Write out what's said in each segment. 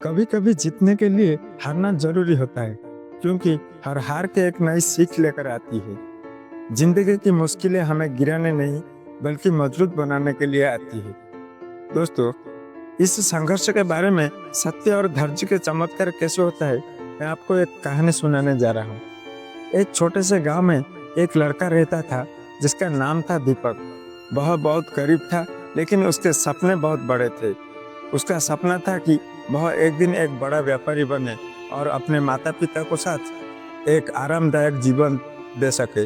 कभी कभी जीतने के लिए हारना जरूरी होता है, क्योंकि हर हार के एक नई सीख लेकर आती है। जिंदगी की मुश्किलें हमें गिराने नहीं बल्कि मजबूत बनाने के लिए आती है। दोस्तों, इस संघर्ष के बारे में सत्य और धैर्य के चमत्कार कैसे होता है, मैं आपको एक कहानी सुनाने जा रहा हूँ। एक छोटे से गांव में एक लड़का रहता था जिसका नाम था दीपक। वह बहुत गरीब था, लेकिन उसके सपने बहुत बड़े थे। उसका सपना था कि वह एक दिन एक बड़ा व्यापारी बने और अपने माता पिता को साथ एक आरामदायक जीवन दे सके।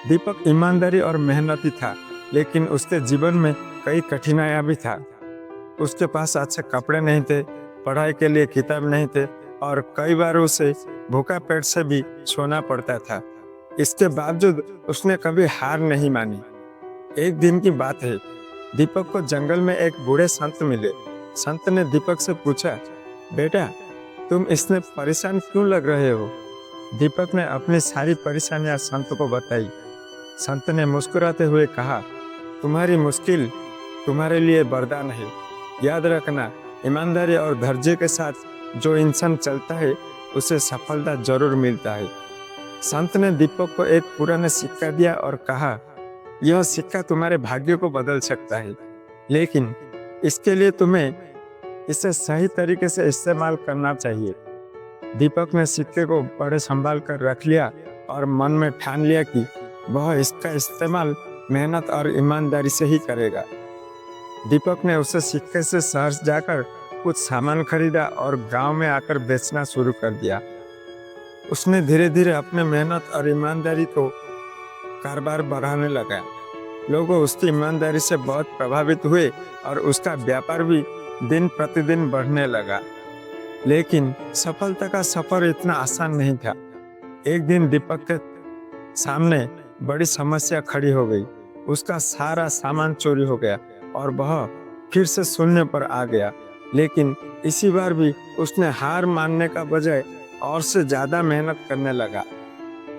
दीपक ईमानदारी और मेहनती था, लेकिन उसके जीवन में कई कठिनाइयां भी था। उसके पास अच्छे कपड़े नहीं थे, पढ़ाई के लिए किताब नहीं थे और कई बार उसे भूखा पेट से भी सोना पड़ता था। इसके बावजूद उसने कभी हार नहीं मानी। एक दिन की बात है, दीपक को जंगल में एक बूढ़े संत मिले। संत ने दीपक से पूछा, बेटा, तुम इसमें परेशान क्यों लग रहे हो? दीपक ने अपनी सारी परेशानियां संत को बताई। संत ने मुस्कुराते हुए कहा, तुम्हारी मुश्किल तुम्हारे लिए वरदान है। याद रखना, ईमानदारी और धैर्य के साथ जो इंसान चलता है उसे सफलता जरूर मिलता है। संत ने दीपक को एक पुराना सिक्का दिया और कहा, यह सिक्का तुम्हारे भाग्य को बदल सकता है, लेकिन इसके लिए तुम्हें इसे सही तरीके से इस्तेमाल करना चाहिए। दीपक ने सिक्के को बड़े संभाल कर रख लिया और मन में ठान लिया कि वह इसका इस्तेमाल मेहनत और ईमानदारी से ही करेगा। दीपक ने उसे सिक्के से शहर जाकर कुछ सामान खरीदा और गांव में आकर बेचना शुरू कर दिया। उसने धीरे धीरे अपने मेहनत और ईमानदारी को कारोबार बढ़ाने लगा। लोग उसकी ईमानदारी से बहुत प्रभावित हुए और उसका व्यापार भी दिन प्रतिदिन बढ़ने लगा। लेकिन सफलता का सफर इतना आसान नहीं था। एक दिन दीपक के सामने बड़ी समस्या खड़ी हो गई। उसका सारा सामान चोरी हो गया और वह फिर से शून्य पर आ गया। लेकिन इसी बार भी उसने हार मानने का बजाय और से ज्यादा मेहनत करने लगा।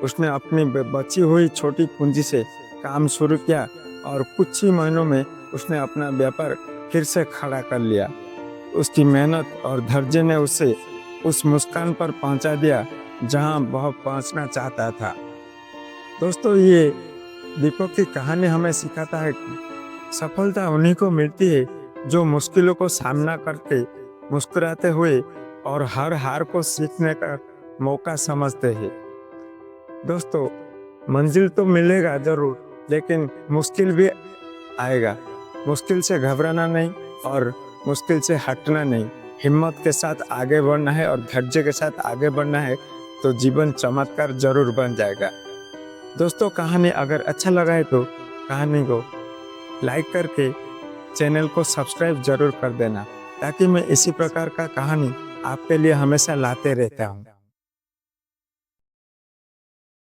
उसने अपनी बची हुई छोटी पूंजी से काम शुरू किया और कुछ ही महीनों में उसने अपना व्यापार फिर से खड़ा कर लिया। उसकी मेहनत और धैर्य ने उसे उस मुस्कान पर पहुंचा दिया जहां वह पहुंचना चाहता था। दोस्तों, ये दीपक की कहानी हमें सिखाता है कि सफलता उन्हीं को मिलती है जो मुश्किलों को सामना करके मुस्कुराते हुए और हर हार को सीखने का मौका समझते हैं। दोस्तों, मंजिल तो मिलेगा जरूर, लेकिन मुश्किल भी आएगा। मुश्किल से घबराना नहीं और मुश्किल से हटना नहीं। हिम्मत के साथ आगे बढ़ना है और धैर्य के साथ आगे बढ़ना है, तो जीवन चमत्कार जरूर बन जाएगा। दोस्तों, कहानी अगर अच्छा लगा है तो कहानी को लाइक करके चैनल को सब्सक्राइब जरूर कर देना, ताकि मैं इसी प्रकार का कहानी आपके लिए हमेशा लाते रहता हूँ।